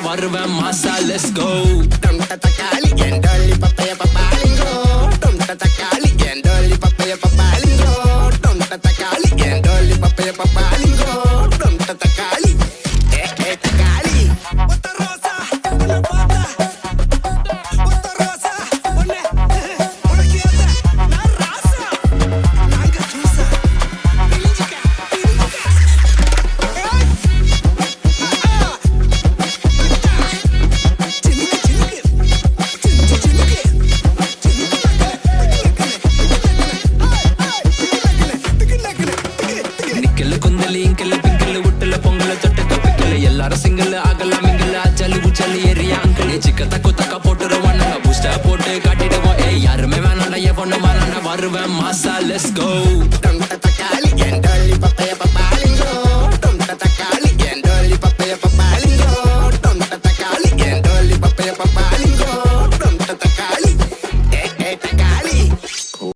வருவேன் மாசா let's go Tonta takali and dolly papaya papalingo. Tonta takali and dolly papaya papalingo. Tonta takali and dolly papaya papalingo. Tonta takali, takali. Otta rosa, una pata. Otta rosa, una, una quieta, na rasa. Nanga juice, pilinjika, pilinjika. நிக்கல குந்தலி இங்கல பிங்கல உட்டல பொங்கல தொட்ட கப்பிக்கல எல்லாரும் சிங்கல் ஆகலாம் மிங்கல அச்சலி உச்சலி area uncle சிக்க தக்கு தக்க போட்டுருவோம் நாங்க பூஸ்டர் போட்டு காட்டிடுவோம் ஏய் யாருமே வேணாண்டா எவனும் வராண்டா வருவேன் மாசா லெட்ஸ் கோ